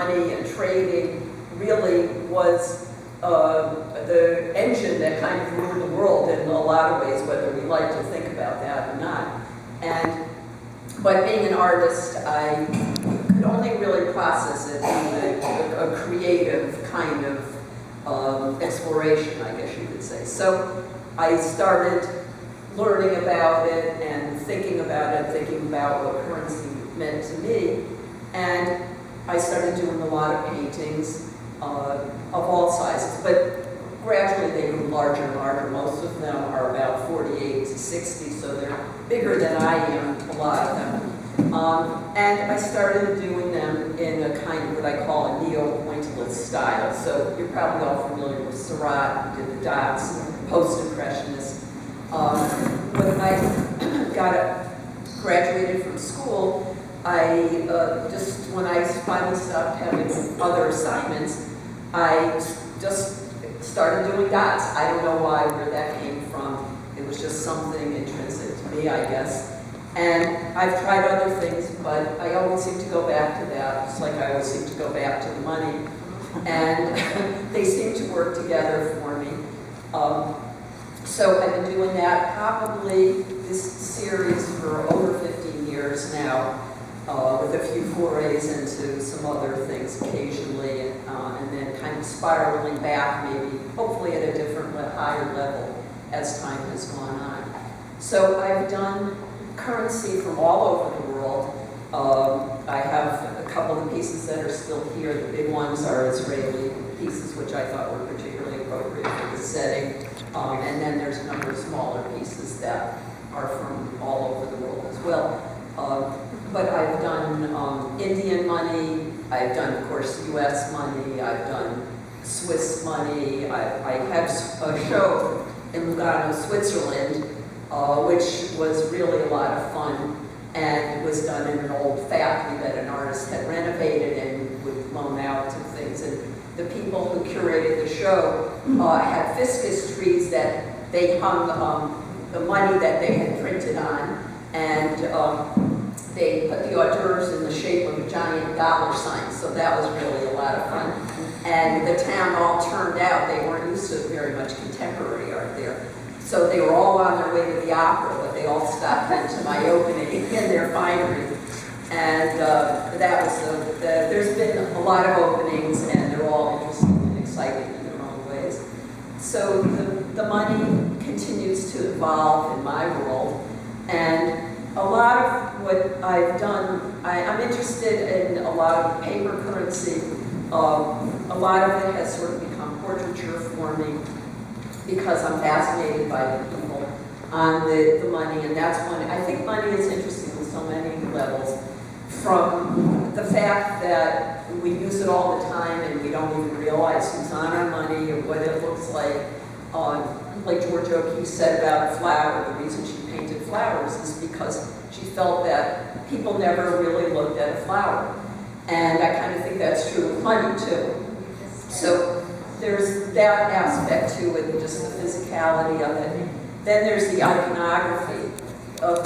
money and trading really was the engine that kind of ruled the world in a lot of ways, whether we like to think about that or not. But being an artist, I could only really process it in a creative kind of exploration, I guess you could say. So I started learning about it and thinking about what currency meant to me. And I started doing a lot of paintings of all sizes, but gradually they grew larger and larger. Most of them are about 48 to 60, so they're bigger than I am, a lot of them. And I started doing them in a kind of what I call a Neo-Pointillist style. So you're probably all familiar with Seurat, who did the dots, post-impressionists. When I graduated from school, when I finally stopped having other assignments, I just started doing dots. I don't know where that came from. It was just something intrinsic to me, I guess. And I've tried other things, but I always seem to go back to that, just like I always seem to go back to the money. And they seem to work together for me. So I've been doing that probably this series for over 15 years now, with a few forays into some other things occasionally, and then kind of spiraling back, maybe, hopefully at a different, higher level as time has gone on. So I've done currency from all over the world. I have a couple of pieces that are still here. The big ones are Israeli pieces, which I thought were particularly appropriate for the setting. And then there's a number of smaller pieces that are from all over the world as well. But I've done Indian money, I've done, of course, US money, I've done Swiss money. I have a show in Lugano, Switzerland, which was really a lot of fun, and was done in an old factory that an artist had renovated and would loan out to things. And the people who curated the show had fiscus trees that they hung the money that they had printed on, and they put the hors d'oeuvres in the shape of a giant dollar sign, so that was really a lot of fun. And the town all turned out. They weren't used to very much contemporary art there. So they were all on their way to the opera, but they all stopped into my opening in their finery. And that was there's been a lot of openings, and they're all interesting and exciting in their own ways. So the money continues to evolve in my world, and a lot of what I've done, I'm interested in a lot of paper currency. A lot of it has sort of become portraiture for me because I'm fascinated by the people on the money, and that's one. I think money is interesting on so many levels, from the fact that we use it all the time and we don't even realize who's on our money or what it looks like. Like George O'Keeffe said about a flower, the reason she painted flowers is because she felt that people never really looked at a flower. And I kind of think that's true with money too. So there's that aspect to it, just the physicality of it. Then there's the iconography of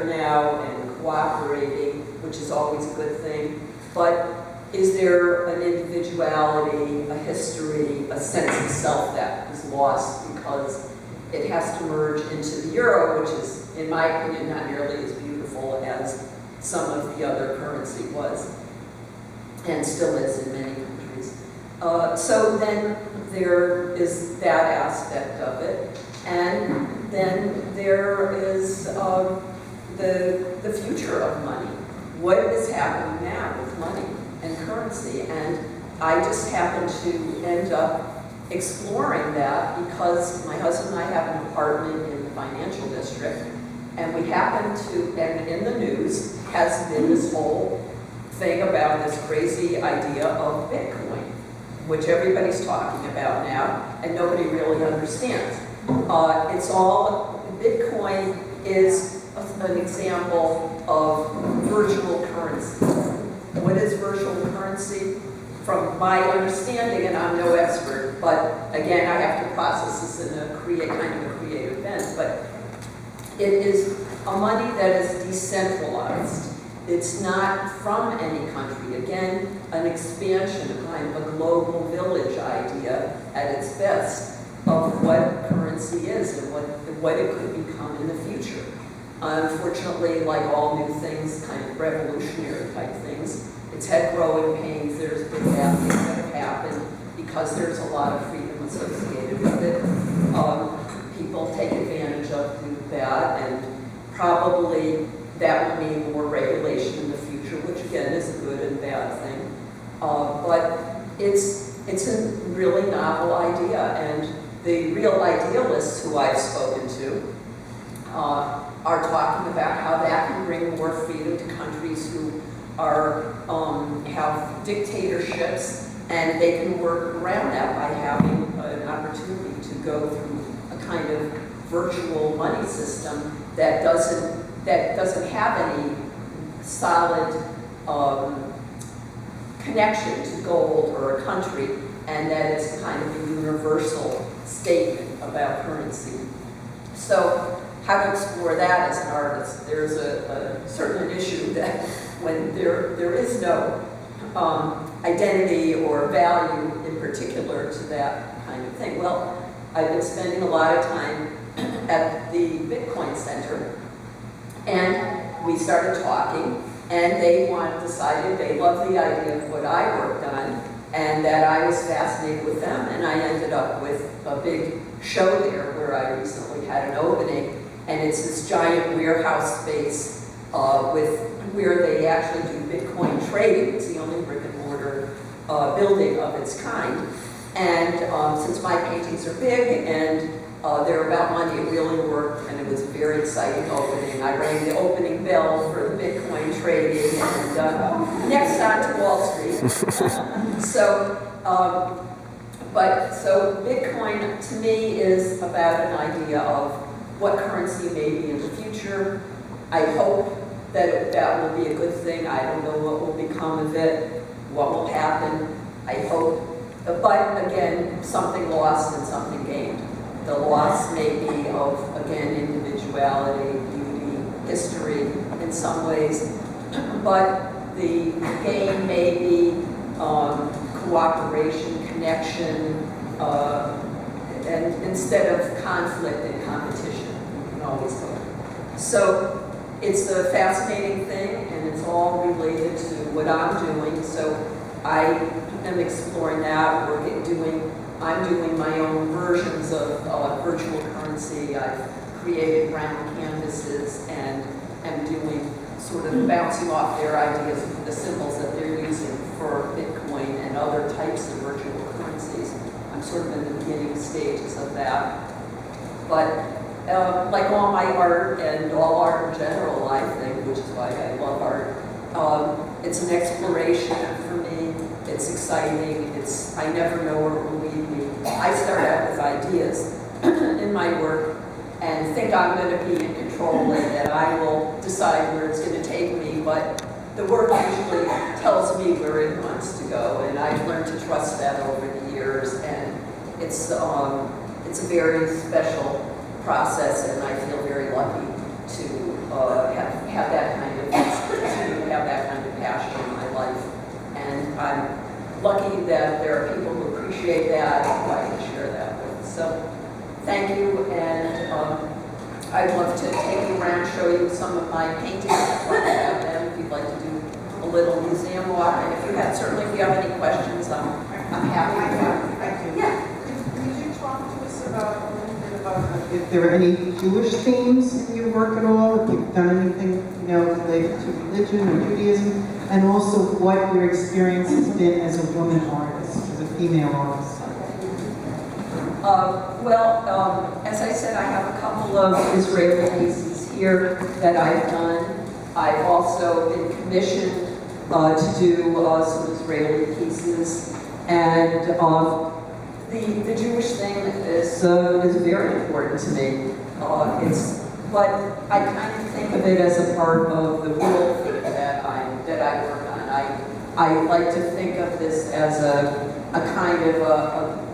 together now and cooperating, which is always a good thing. But is there an individuality, a history, a sense of self that is lost because it has to merge into the euro, which is, in my opinion, not nearly as beautiful as some of the other currency was, and still is in many countries. So then there is that aspect of it. And then there is the future of money. What is happening now with money and currency? And I just happened to end up exploring that because my husband and I have an apartment in the financial district, and we happen to, and in the news has been this whole thing about this crazy idea of Bitcoin, which everybody's talking about now, and nobody really understands. It's all, Bitcoin is an example of virtual currency. What is virtual currency? From my understanding, and I'm no expert, but again, I have to process this in a kind of a creative lens, but it is a money that is decentralized. It's not from any country. Again, an expansion, a kind of a global village idea at its best of what currency is and what it could become in the future. Unfortunately, like all new things, kind of revolutionary type things, it's had growing pains. There's been bad things that have happened because there's a lot of freedom associated with it. People take advantage of that, and probably that will mean more regulation in the future, which again is a good and bad thing. But it's a really novel idea, and the real idealists who I've spoken to are talking about how that can bring more freedom to countries who have dictatorships, and they can work around that by having an opportunity to go through a kind of virtual money system that doesn't have any solid connection to gold or a country, and that it's kind of a universal statement about currency. So how to explore that as an artist? There's a certain issue that when there is no identity or value in particular to that kind of thing. Well, I've been spending a lot of time at the Bitcoin Center, and we started talking, and they decided they loved the idea of what I worked on, and that I was fascinated with them, and I ended up with a big show there where I recently had an opening, and it's this giant warehouse space where they actually do Bitcoin trading. It's the only brick and mortar building of its kind. And since my paintings are big and they're about money, it really worked, and it was a very exciting opening. I rang the opening bell for the Bitcoin trading, and next on to Wall Street. So Bitcoin to me is about an idea of what currency may be in the future. I hope that that will be a good thing. I don't know what will become of it, what will happen. I hope, but again, something lost and something gained. The loss may be of, again, individuality, beauty, history in some ways, but the gain may be cooperation, connection, and instead of conflict and competition. You can always go. So it's a fascinating thing, and it's all related to what I'm doing. So I am exploring that, I'm doing my own versions of virtual currency. I've created round canvases and am doing sort of bouncing off their ideas of the symbols that they're using for Bitcoin and other types of virtual currencies. I'm sort of in the beginning stages of that. But like all my art and all art in general, I think, which is why I love art, it's an exploration for me. It's exciting. I never know where it will lead me. I start out with ideas in my work and think I'm going to be in control and that I will decide where it's going to take me, but the work usually tells me where it wants to go, and I've learned to trust that over the years, and it's a very special process, and I feel very lucky to have that kind of, continue to have that kind of passion in my life. And I'm lucky that there are people who appreciate that and who I can share that with. So thank you, and I'd love to take you around, show you some of my paintings, talk about them, if you'd like to do a little museum walk. And if you have, certainly if you have any questions, I'm happy to. Thank you. Yeah. Could you talk to us about a little bit about if there are any Jewish themes in your work at all? If you've done anything, related to religion or Judaism, and also what your experience has been as a woman artist, as a female artist. As I said, I have a couple of Israeli pieces here that I've done. I've also been commissioned to do some Israeli pieces, and the Jewish thing is very important to me. But I kind of think of it as a part of the world thing that I work on. I like to think of this as a kind of a